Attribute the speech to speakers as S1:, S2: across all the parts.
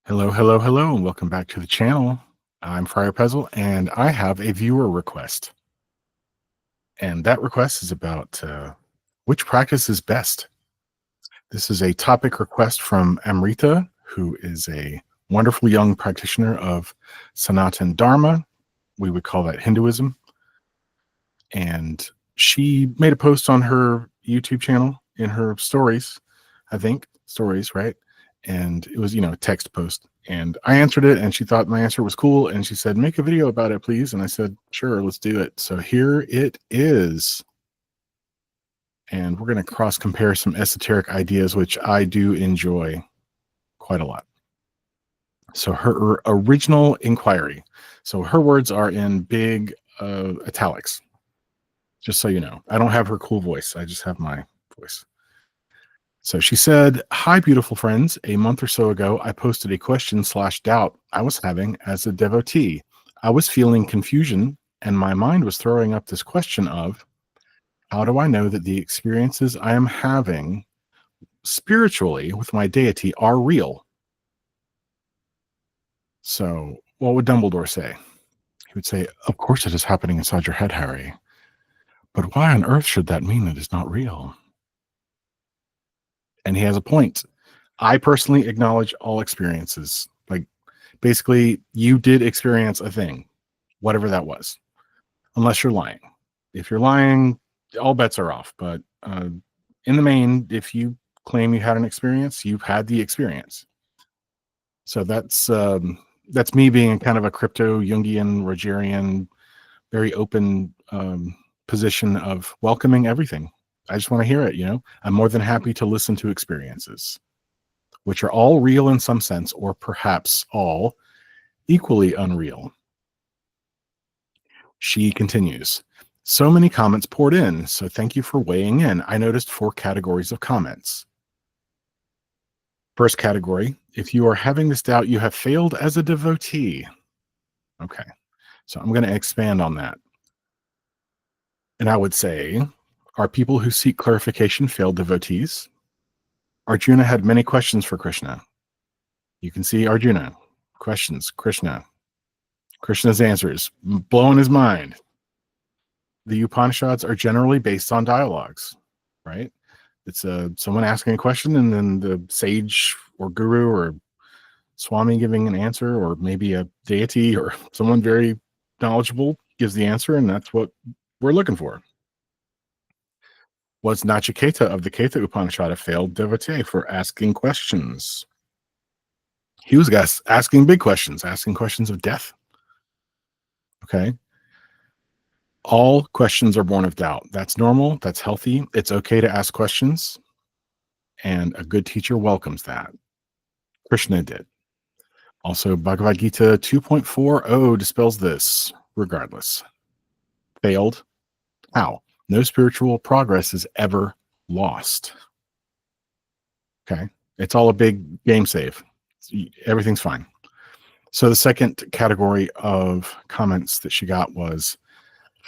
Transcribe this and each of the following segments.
S1: Hello, hello, hello, and welcome back to the channel. I'm Friar Pezzle, and I have a viewer request. And that request is about which practice is best. This is a topic request from Amrita, who is a wonderful young practitioner of Sanatan Dharma. We would call that Hinduism. And she made a post on her YouTube channel in her stories, I think, stories, right? And it was, a text post. And I answered it, and she thought my answer was cool. And she said, make a video about it, please. And I said, sure, let's do it. So here it is. And we're going to cross compare some esoteric ideas, which I do enjoy quite a lot. So her original inquiry. So her words are in big italics, just so you know. I don't have her cool voice. I just have my voice. So she said, hi, beautiful friends. A month or so ago, I posted a question/doubt I was having as a devotee. I was feeling confusion, and my mind was throwing up this question of, how do I know that the experiences I am having spiritually with my deity are real? So what would Dumbledore say? He would say, of course it is happening inside your head, Harry. But why on earth should that mean it is not real? And he has a point. I personally acknowledge all experiences. Like, basically, you did experience a thing, whatever that was, unless you're lying. If you're lying, all bets are off. But in the main, if you claim you had an experience, you've had the experience. So that's me being kind of a crypto Jungian, Rogerian, very open position of welcoming everything. I just want to hear it. I'm more than happy to listen to experiences, which are all real in some sense, or perhaps all equally unreal. She continues, so many comments poured in, so thank you for weighing in. I noticed 4 categories of comments. First category, if you are having this doubt, you have failed as a devotee. Okay, so I'm going to expand on that. And I would say, are people who seek clarification failed devotees? Arjuna had many questions for Krishna. You can see Arjuna, questions, Krishna. Krishna's answers, blowing his mind. The Upanishads are generally based on dialogues, right? It's someone asking a question, and then the sage or guru or swami giving an answer, or maybe a deity or someone very knowledgeable gives the answer, and that's what we're looking for. Was Nachiketa of the Keta Upanishad a failed devotee for asking questions? He was asking big questions, asking questions of death. Okay. All questions are born of doubt. That's normal. That's healthy. It's okay to ask questions. And a good teacher welcomes that. Krishna did. Also, Bhagavad Gita 2.40 dispels this regardless. Failed. How? No spiritual progress is ever lost. Okay. It's all a big game save. Everything's fine. So the second category of comments that she got was,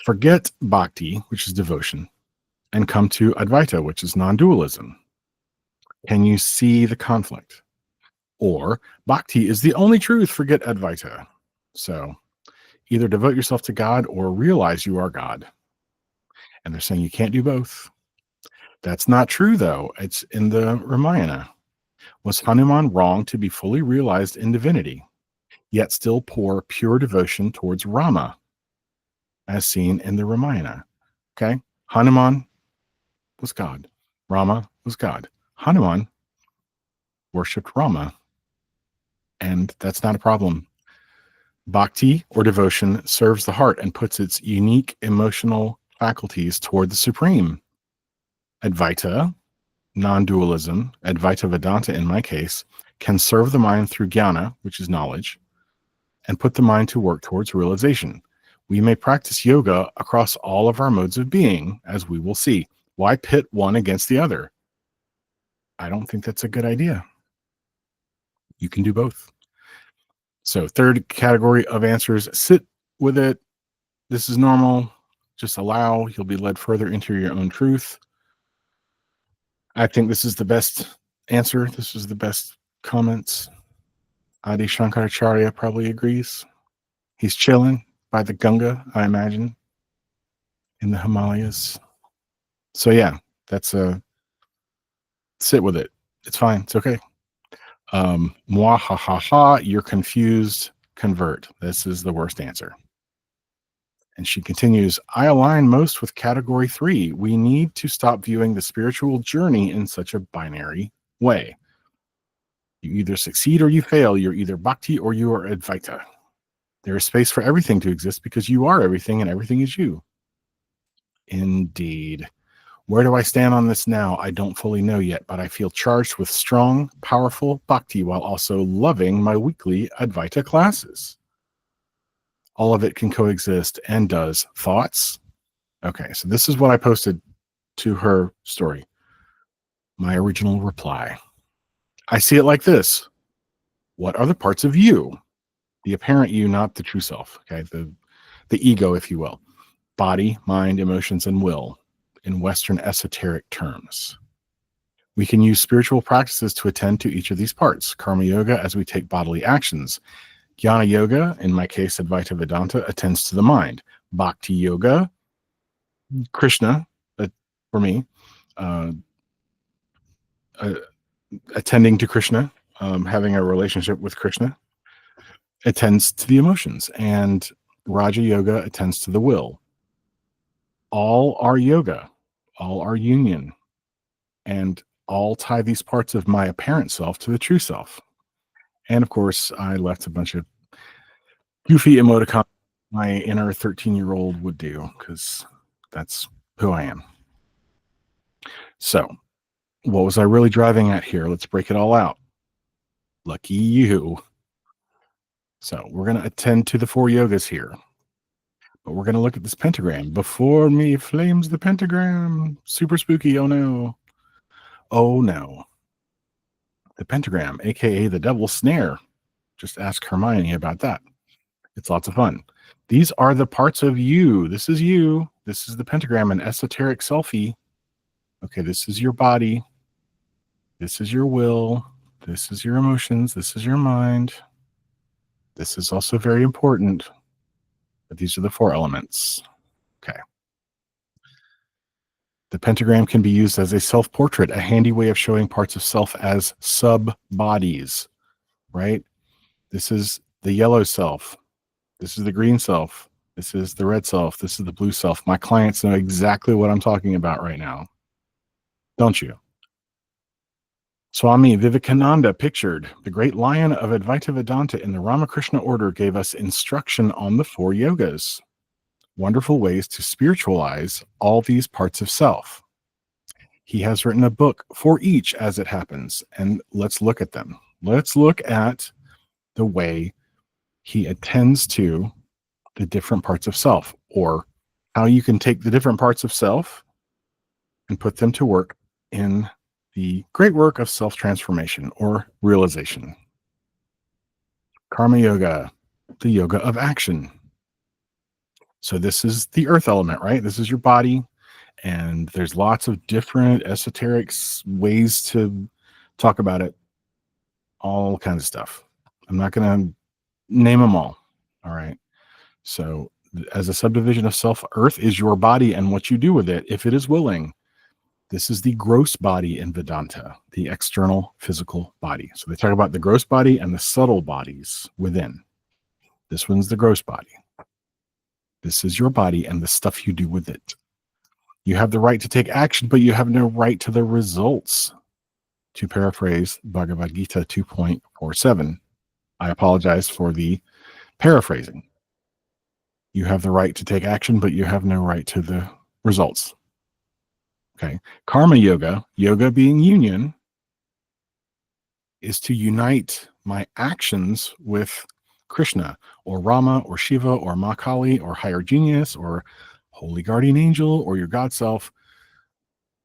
S1: forget bhakti, which is devotion, and come to Advaita, which is non-dualism. Can you see the conflict? Or bhakti is the only truth, forget Advaita. So either devote yourself to God or realize you are God. And they're saying you can't do both. That's not true, though. It's in the Ramayana. Was Hanuman wrong to be fully realized in divinity, yet still pour pure devotion towards Rama, as seen in the Ramayana? Okay? Hanuman was God. Rama was God. Hanuman worshipped Rama, and that's not a problem. Bhakti, or devotion, serves the heart and puts its unique emotional faculties toward the supreme. Advaita, non-dualism, Advaita Vedanta in my case, can serve the mind through jnana, which is knowledge, and put the mind to work towards realization. We may practice yoga across all of our modes of being, as we will see. Why pit one against the other? I don't think that's a good idea. You can do both. So third category of answers, sit with it. This is normal. Just allow. You'll be led further into your own truth. I think this is the best answer. This is the best comments. Adi Shankaracharya probably agrees. He's chilling by the Ganga, I imagine, in the Himalayas. So yeah, that's a sit with it. It's fine. It's okay. Mwah ha ha ha. You're confused. Convert. This is the worst answer. And she continues, I align most with category 3. We need to stop viewing the spiritual journey in such a binary way. You either succeed or you fail. You're either bhakti or you are advaita. There is space for everything to exist because you are everything and everything is you. Indeed. Where do I stand on this now? I don't fully know yet, but I feel charged with strong, powerful bhakti while also loving my weekly Advaita classes. All of it can coexist and does. Thoughts? Okay, so this is what I posted to her story. My original reply. I see it like this. What are the parts of you? The apparent you, not the true self. Okay, the ego, if you will. Body, mind, emotions, and will, in Western esoteric terms. We can use spiritual practices to attend to each of these parts. Karma yoga as we take bodily actions. Jnana yoga, in my case, Advaita Vedanta, attends to the mind. Bhakti yoga, Krishna, for me, attending to Krishna, having a relationship with Krishna, attends to the emotions. And Raja yoga attends to the will. All are yoga, all are union, and all tie these parts of my apparent self to the true self. And of course, I left a bunch of goofy emoticons my inner 13-year-old would do, because that's who I am. So, what was I really driving at here? Let's break it all out. Lucky you. So, we're going to attend to the 4 yogas here. But we're going to look at this pentagram. Before me flames the pentagram. Super spooky. Oh no. Oh no. The pentagram, aka the devil's snare. Just ask Hermione about that. It's lots of fun. These are the parts of you. This is you. This is the pentagram, an esoteric selfie. Okay, this is your body. This is your will. This is your emotions. This is your mind. This is also very important. But these are the 4 elements. Okay. The pentagram can be used as a self-portrait, a handy way of showing parts of self as sub-bodies, right? This is the yellow self. This is the green self. This is the red self. This is the blue self. My clients know exactly what I'm talking about right now. Don't you? Swami Vivekananda pictured, the great lion of Advaita Vedanta in the Ramakrishna order gave us instruction on the 4 yogas. Wonderful ways to spiritualize all these parts of self. He has written a book for each as it happens, and let's look at them. Let's look at the way he attends to the different parts of self, or how you can take the different parts of self and put them to work in the great work of self-transformation or realization. Karma yoga, the yoga of action. So this is the earth element, right? This is your body, and there's lots of different esoteric ways to talk about it, all kinds of stuff. I'm not going to name them all right? So as a subdivision of self, earth is your body and what you do with it, if it is willing. This is the gross body in Vedanta, the external physical body. So they talk about the gross body and the subtle bodies within. This one's the gross body. This is your body and the stuff you do with it. You have the right to take action, but you have no right to the results. To paraphrase Bhagavad Gita 2.47. I apologize for the paraphrasing. You have the right to take action, but you have no right to the results. Okay. Karma yoga, yoga being union, is to unite my actions with Krishna or Rama or Shiva or Ma Kali or higher genius or holy guardian angel or your God self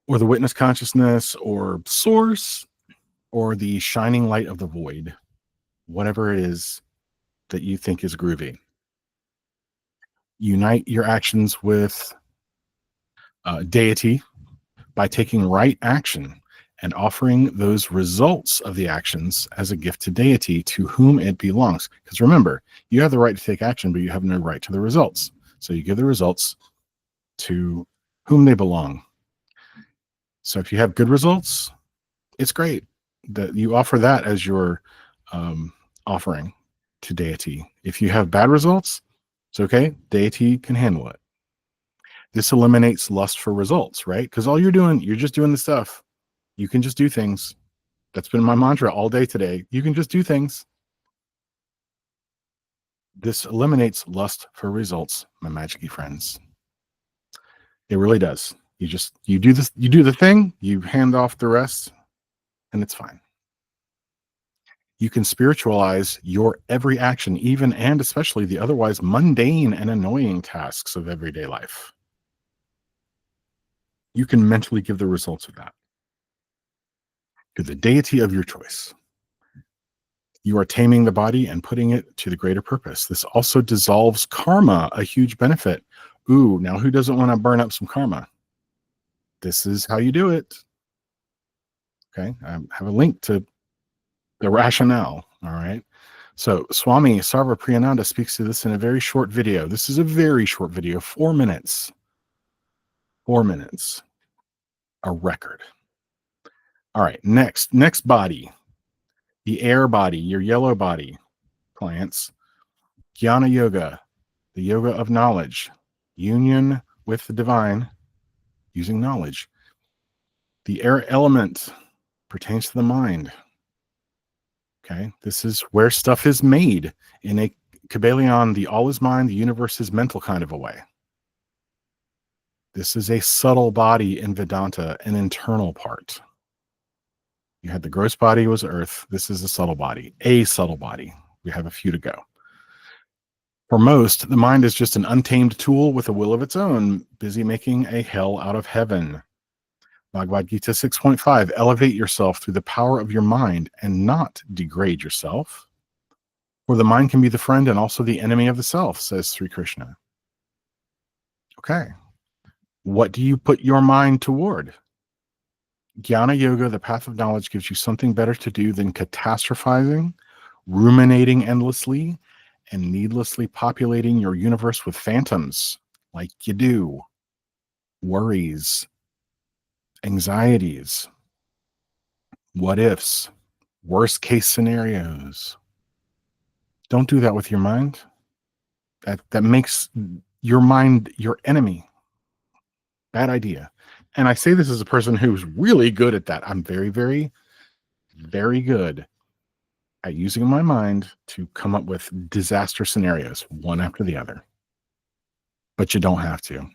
S1: or the witness consciousness or source or the shining light of the void, whatever it is that you think is groovy. Unite your actions with deity by taking right action and offering those results of the actions as a gift to deity to whom it belongs. Because remember, you have the right to take action, but you have no right to the results. So you give the results to whom they belong. So if you have good results, it's great that you offer that as your offering to deity. If you have bad results, it's okay. Deity can handle it. This eliminates lust for results, right? Because all you're doing, you're just doing the stuff. You can just do things. That's been my mantra all day today. You can just do things. This eliminates lust for results, my magic-y friends. It really does. You do this, you do the thing, you hand off the rest, and it's fine. You can spiritualize your every action, even and especially the otherwise mundane and annoying tasks of everyday life. You can mentally give the results of that to the deity of your choice. You are taming the body and putting it to the greater purpose. This also dissolves karma, a huge benefit. Ooh, now who doesn't want to burn up some karma? This is how you do it. Okay, I have a link to the rationale. All right. So Swami Sarvapriyananda speaks to this in a very short video. This is a very short video, 4 minutes. 4 minutes. A record. All right, next body. The air body, your yellow body, clients. Jnana Yoga, the yoga of knowledge. Union with the divine using knowledge. The air element pertains to the mind. Okay, this is where stuff is made in a Kybalion, the all is mind, the universe is mental kind of a way. This is a subtle body in Vedanta, an internal part. You had the gross body was earth. This is a subtle body, a subtle body. We have a few to go. For most, the mind is just an untamed tool with a will of its own, busy making a hell out of heaven. Bhagavad Gita 6.5, elevate yourself through the power of your mind and not degrade yourself. For the mind can be the friend and also the enemy of the self, says Sri Krishna. Okay. What do you put your mind toward? Jnana Yoga, the path of knowledge, gives you something better to do than catastrophizing, ruminating endlessly, and needlessly populating your universe with phantoms like you do. Worries, anxieties, what ifs, worst case scenarios. Don't do that with your mind. That makes your mind your enemy. Bad idea. And I say this as a person who's really good at that. I'm very, very, very good at using my mind to come up with disaster scenarios, one after the other. But you don't have to.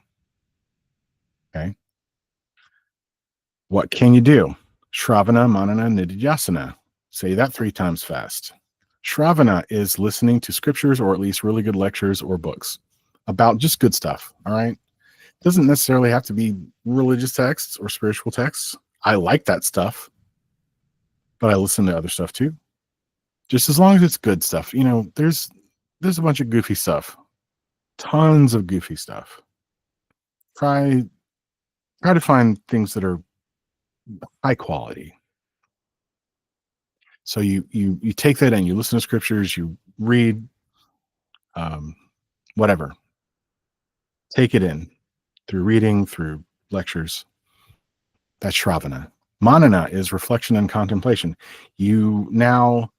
S1: Okay. What can you do? Shravana, Manana, Nididhyasana. Say that 3 times fast. Shravana is listening to scriptures or at least really good lectures or books about just good stuff. All right. Doesn't necessarily have to be religious texts or spiritual texts. I like that stuff, but I listen to other stuff too. Just as long as it's good stuff. You know, there's a bunch of goofy stuff. Tons of goofy stuff. Try to find things that are high quality. So you take that in, you listen to scriptures, you read, whatever. Take it in through reading, through lectures. That's Shravana. Manana is reflection and contemplation. You now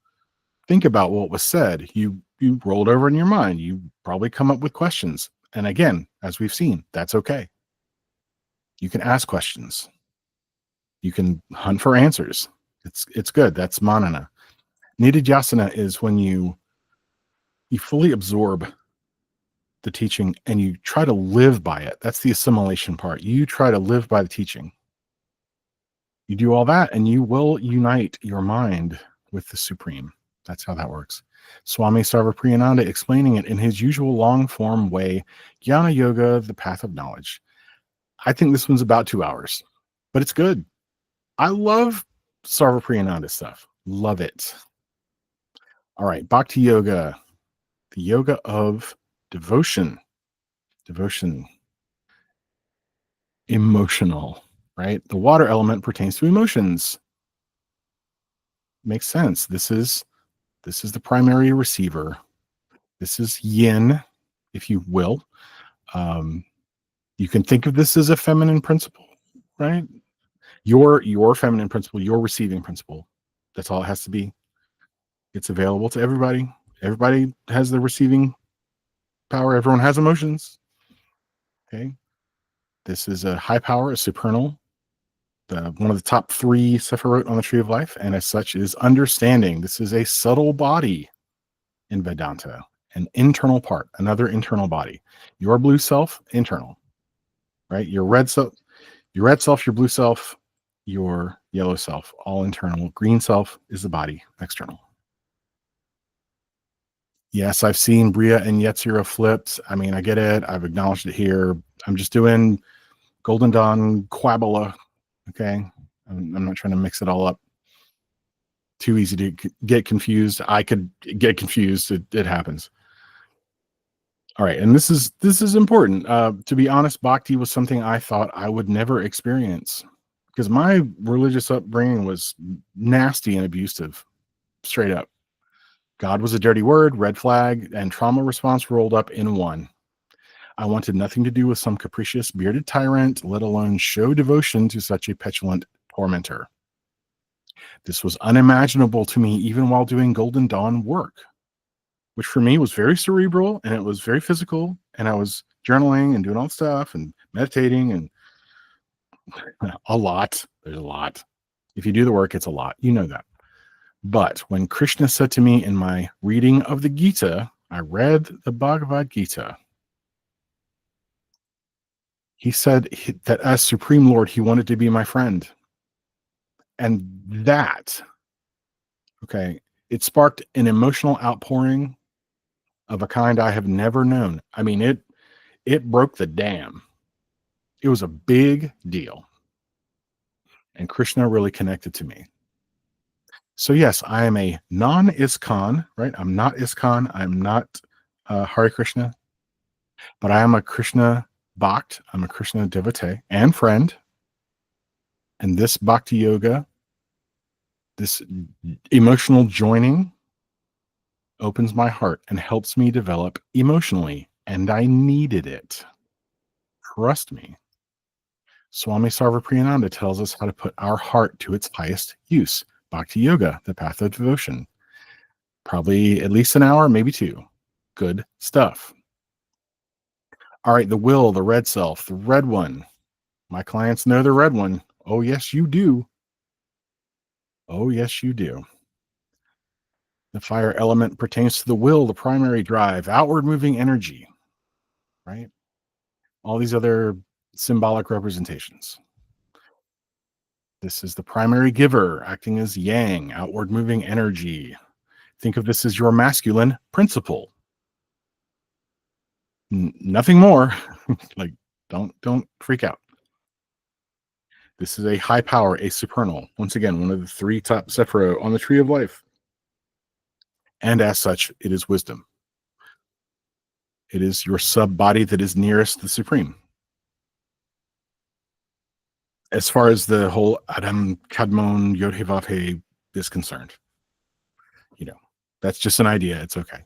S1: think about what was said. You rolled over in your mind. You probably come up with questions. And again, as we've seen, that's okay. You can ask questions. You can hunt for answers. It's good. That's Manana. Nididhyasana is when you fully absorb the teaching and you try to live by it. That's the assimilation part. You try to live by the teaching. You do all that and you will unite your mind with the Supreme. That's how that works. Swami Sarvapriyananda explaining it in his usual long form way, Jnana Yoga, the path of knowledge. I think this one's about 2 hours, but it's good. I love Sarvapriyananda stuff. Love it. All right, Bhakti Yoga, the yoga of devotion. Devotion. Emotional. right? The water element pertains to emotions. Makes sense. This is the primary receiver. This is yin, if you will. You can think of this as a feminine principle, right? Your feminine principle, your receiving principle. That's all it has to be. It's available to everybody. Everybody has the receiving power. Everyone has emotions. Okay. This is a high power, a supernal, one of the top 3 Sephirot on the Tree of Life, and as such is understanding. This is a subtle body in Vedanta, an internal part, another internal body. Your blue self, internal, right? Your red self, your blue self, your yellow self, all internal. Green self is the body, external. Yes, I've seen Bria and Yetzirah flipped. I mean, I get it. I've acknowledged it here. I'm just doing Golden Dawn Quabala. Okay. I'm not trying to mix it all up. Too easy to get confused. I could get confused. It happens. All right. And this is important. To be honest, bhakti was something I thought I would never experience because my religious upbringing was nasty and abusive, straight up. God was a dirty word, red flag, and trauma response rolled up in one. I wanted nothing to do with some capricious bearded tyrant, let alone show devotion to such a petulant tormentor. This was unimaginable to me even while doing Golden Dawn work, which for me was very cerebral and it was very physical. And I was journaling and doing all the stuff and meditating and a lot. There's a lot. If you do the work, it's a lot. You know that. But when Krishna said to me in my reading of the Gita, I read the Bhagavad Gita. He said that as Supreme Lord, he wanted to be my friend. And that, okay, it sparked an emotional outpouring of a kind I have never known. I mean, it broke the dam. It was a big deal. And Krishna really connected to me. So yes, I am a non-ISKCON, right? I'm not ISKCON. I'm not Hare Krishna, but I am a Krishna Bhakt. I'm a Krishna devotee and friend. And this Bhakti Yoga, this emotional joining opens my heart and helps me develop emotionally. And I needed it. Trust me. Swami Sarvapriyananda tells us how to put our heart to its highest use. Bhakti Yoga, the path of devotion. Probably at least an hour, maybe 2. Good stuff. All right, the will, the red self, the red one. My clients know the red one. Oh, yes, you do. Oh, yes, you do. The fire element pertains to the will, the primary drive, outward moving energy, right? All these other symbolic representations. This is the primary giver, acting as yang, outward moving energy. Think of this as your masculine principle. Nothing more. Like, don't freak out. This is a high power, a supernal. Once again, one of the 3 top Sephirot on the Tree of Life. And as such, it is wisdom. It is your sub-body that is nearest the Supreme. As far as the whole Adam Kadmon Yod-Heh-Vav-Heh is concerned, that's just an idea. It's okay.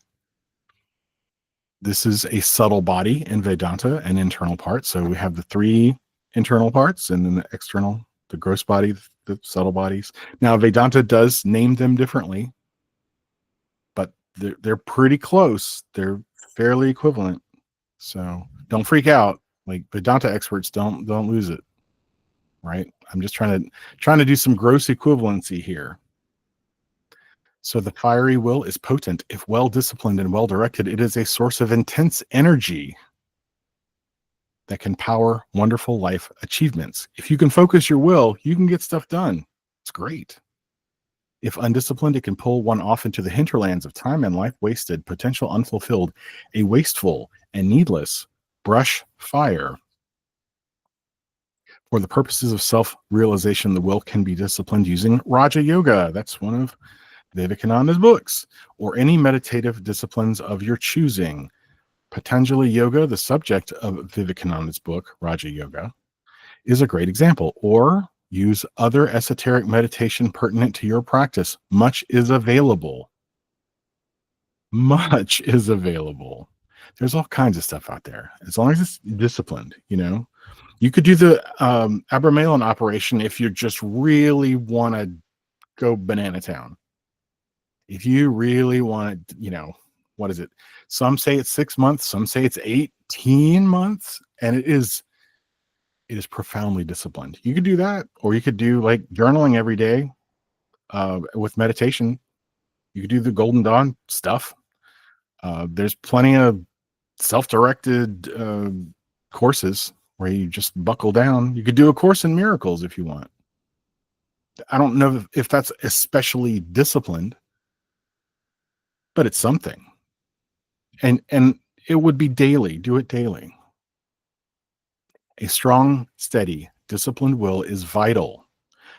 S1: This is a subtle body in Vedanta, an internal part. So we have the 3 internal parts and then the external, the gross body, the subtle bodies. Now, Vedanta does name them differently, but they're pretty close. They're fairly equivalent. So don't freak out. Like, Vedanta experts don't lose it. Right? I'm just trying to do some gross equivalency here. So the fiery will is potent. If well disciplined and well directed, it is a source of intense energy that can power wonderful life achievements. If you can focus your will, you can get stuff done. It's great. If undisciplined, it can pull one off into the hinterlands of time and life wasted, potential unfulfilled, a wasteful and needless brush fire. For the purposes of self-realization, the will can be disciplined using Raja Yoga. That's one of Vivekananda's books, or any meditative disciplines of your choosing. Patanjali Yoga, the subject of Vivekananda's book, Raja Yoga, is a great example. Or use other esoteric meditation pertinent to your practice. Much is available. Much is available. There's all kinds of stuff out there, as long as it's disciplined. You could do the Abramelin operation if you just really want to go banana town. If you really want to, what is it? Some say it's 6 months, some say it's 18 months, and it is profoundly disciplined. You could do that, or you could do like journaling every day with meditation. You could do the Golden Dawn stuff. There's plenty of self-directed courses where you just buckle down. You could do a Course in Miracles if you want. I don't know if that's especially disciplined, but it's something. And it would be daily. Do it daily. A strong, steady, disciplined will is vital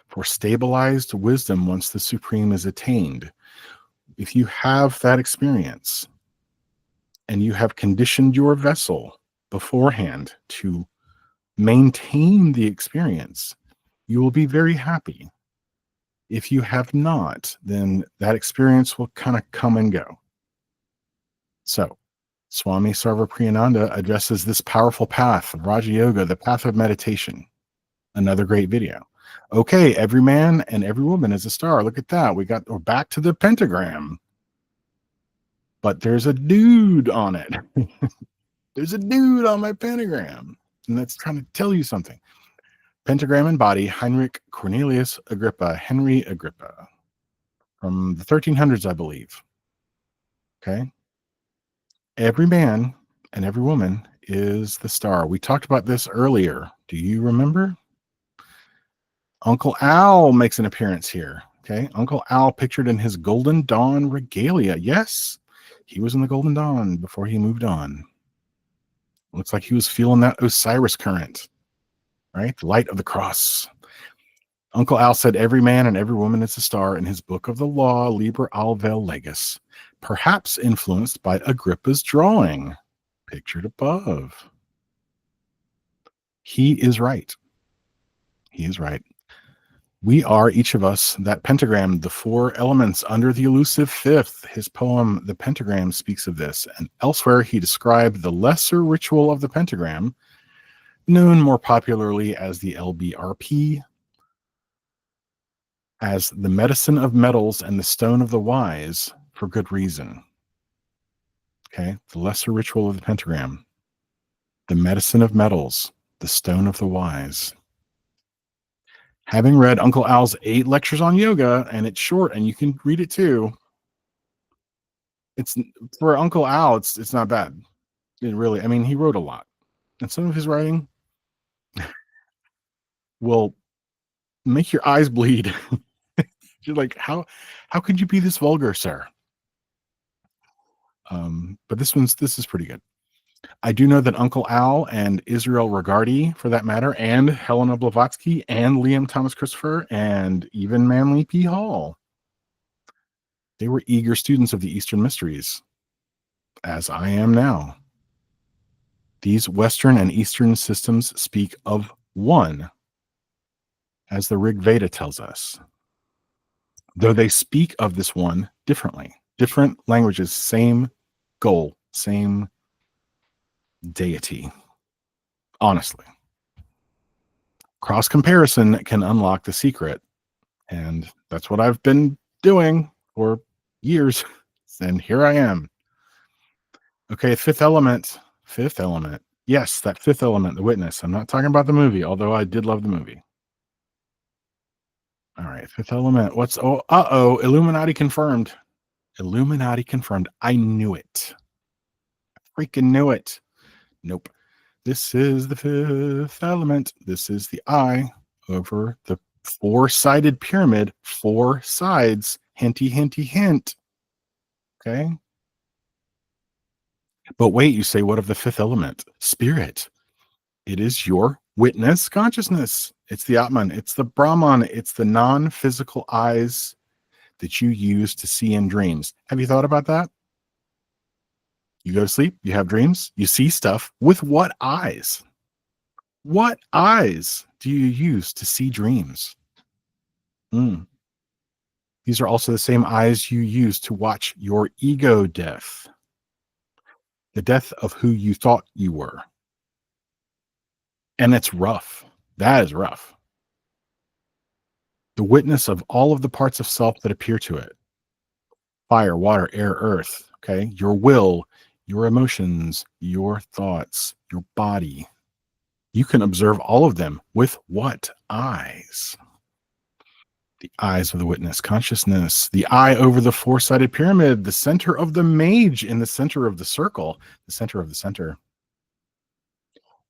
S1: for stabilized wisdom once the supreme is attained. If you have that experience and you have conditioned your vessel beforehand to maintain the experience, you will be very happy. If you have not, then that experience will kind of come and go. So, Swami Sarvapriyananda addresses this powerful path of Raja Yoga, the path of meditation. Another great video. Okay, every man and every woman is a star. Look at that. We're back to the pentagram. But there's a dude on it. There's a dude on my pentagram. And that's trying to tell you something. Pentagram and body, Heinrich Cornelius Agrippa, Henry Agrippa, from the 1300s, I believe. Okay. Every man and every woman is the star. We talked about this earlier. Do you remember? Uncle Al makes an appearance here. Okay. Uncle Al pictured in his Golden Dawn regalia. Yes, he was in the Golden Dawn before he moved on. Looks like he was feeling that Osiris current, right? The light of the cross. Uncle Al said every man and every woman is a star in his book of the law, Liber Alvel Legis, perhaps influenced by Agrippa's drawing, pictured above. He is right. He is right. We are, each of us, that pentagram, the 4 elements under the elusive fifth. His poem, The Pentagram, speaks of this. And elsewhere, he described the lesser ritual of the pentagram, known more popularly as the LBRP, as the medicine of metals and the stone of the wise, for good reason. Okay, the lesser ritual of the pentagram, the medicine of metals, the stone of the wise. Having read Uncle Al's 8 lectures on yoga, and it's short, and you can read it too. It's for Uncle Al, it's not bad. It really, I mean, he wrote a lot, and some of his writing will make your eyes bleed. You're like, how could you be this vulgar, sir? But this is pretty good. I do know that Uncle Al and Israel Regardi, for that matter, and Helena Blavatsky and Liam Thomas Christopher and even Manly P. Hall, they were eager students of the Eastern Mysteries, as I am now. These Western and Eastern systems speak of one, as the Rig Veda tells us, though they speak of this one differently. Different languages, same goal, same deity. Honestly, cross comparison can unlock the secret, and that's what I've been doing for years, and here I am. Okay, fifth element. Yes, that fifth element, the witness. I'm not talking about the movie, although I did love the movie. All right, fifth element. Illuminati confirmed. Illuminati confirmed. I knew it. I freaking knew it. Nope. This is the fifth element. This is the eye over the 4-sided pyramid. 4 sides. Hinty, hinty, hint. Okay. But wait, you say, what of the fifth element? Spirit. It is your witness consciousness. It's the Atman. It's the Brahman. It's the non-physical eyes that you use to see in dreams. Have you thought about that? You go to sleep, you have dreams, you see stuff. With what eyes? What eyes do you use to see dreams? Mm. These are also the same eyes you use to watch your ego death, the death of who you thought you were. And it's rough. That is rough. The witness of all of the parts of self that appear to it: fire, water, air, earth. Okay. Your will, your emotions, your thoughts, your body. You can observe all of them with what eyes? The eyes of the witness consciousness, the eye over the four-sided pyramid, the center of the mage in the center of the circle, the center of the center.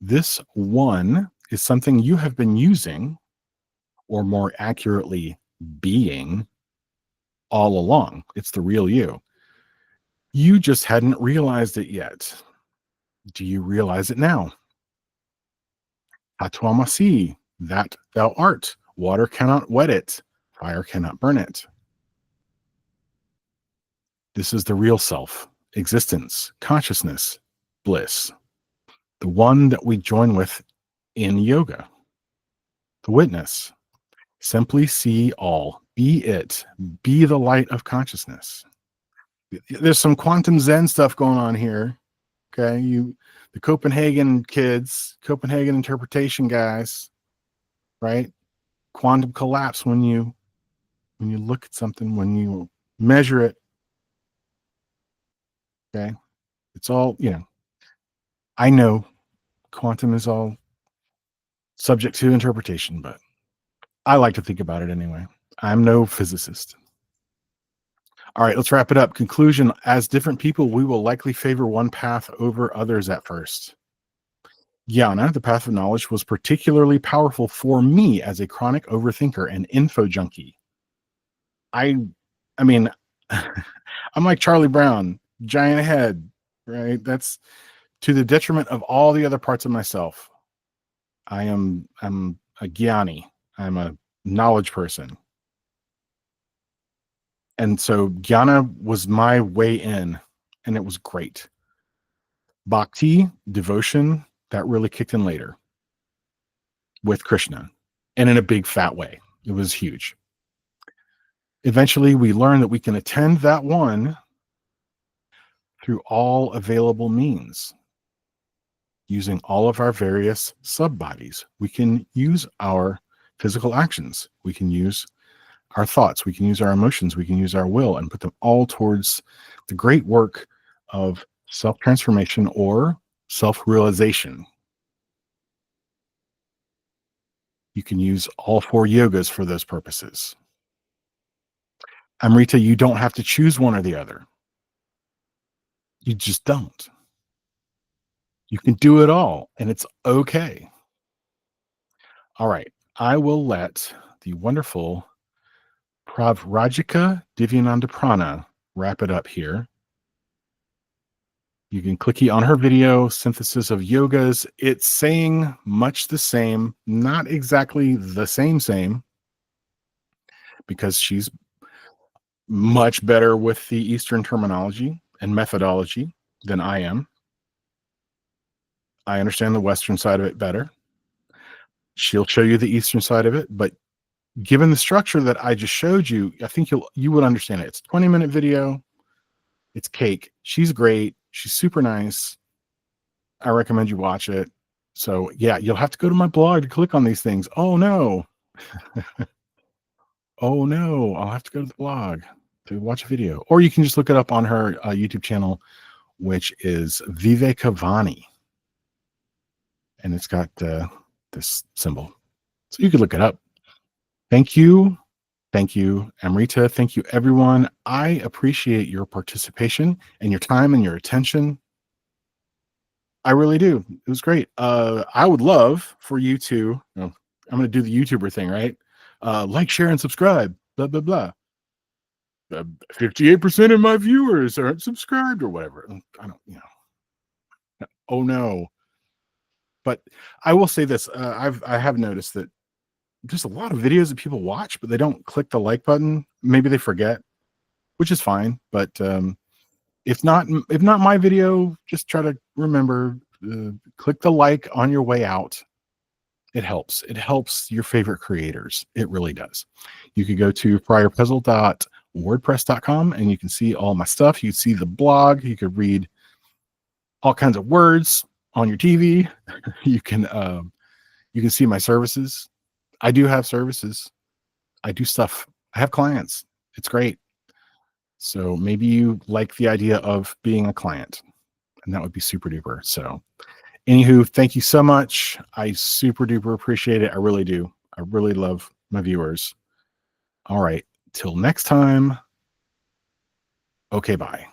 S1: This one is something you have been using, or more accurately, being all along. It's the real you. You just hadn't realized it yet. Do you realize it now? Hatwamasi, that thou art. Water cannot wet it. Fire cannot burn it. This is the real self, existence, consciousness, bliss. The one that we join with in yoga. The witness. Simply see all. Be it. Be the light of consciousness. There's some quantum Zen stuff going on here. Okay. The Copenhagen kids, Copenhagen interpretation guys, right? Quantum collapse when you look at something, when you measure it. Okay. It's all, I know quantum is all subject to interpretation, but I like to think about it anyway. I'm no physicist. All right, let's wrap it up. Conclusion: as different people, we will likely favor one path over others at first. Jnana, the path of knowledge, was particularly powerful for me as a chronic overthinker and info junkie. I mean, I'm like Charlie Brown, giant head, right? That's to the detriment of all the other parts of myself. I'm a Jnani. I'm a knowledge person. And so Jnana was my way in, and it was great. Bhakti, devotion, that really kicked in later with Krishna, and in a big fat way. It was huge. Eventually, we learned that we can attend that one through all available means, using all of our various sub-bodies. We can use our physical actions. We can use our thoughts. We can use our emotions. We can use our will and put them all towards the great work of self-transformation or self-realization. You can use all four yogas for those purposes. Amrita, you don't have to choose one or the other. You just don't. You can do it all, and it's okay. All right. I will let the wonderful Pravrajika Divyananda Prana wrap it up here. You can clicky on her video, Synthesis of Yogas. It's saying much the same, not exactly the same, because she's much better with the Eastern terminology and methodology than I am. I understand the Western side of it better. She'll show you the Eastern side of it, but given the structure that I just showed you, I think you would understand it. It's a 20-minute video. It's cake. She's great. She's super nice. I recommend you watch it. So yeah, you'll have to go to my blog to click on these things. Oh no. Oh no, I'll have to go to the blog to watch a video. Or you can just look it up on her YouTube channel, which is Vivekavani. And it's got this symbol. So you could look it up. Thank you. Thank you, Amrita. Thank you, everyone. I appreciate your participation and your time and your attention. I really do. It was great. I would love for you to, I'm going to do the YouTuber thing, right? Like, share, and subscribe, blah, blah, blah. 58% of my viewers aren't subscribed or whatever. I don't, oh no. But I will say this. I have noticed that there's a lot of videos that people watch, but they don't click the like button. Maybe they forget, which is fine. But if not my video, just try to remember, click the like on your way out. It helps. It helps your favorite creators. It really does. You could go to friarpuzzle.wordpress.com and you can see all my stuff. You can see the blog. You could read all kinds of words on your TV. You can see my services. I do have services. I do stuff. I have clients. It's great. So maybe you like the idea of being a client, and that would be super duper. So anywho, thank you so much. I super duper appreciate it. I really do. I really love my viewers. All right. Till next time. Okay, bye.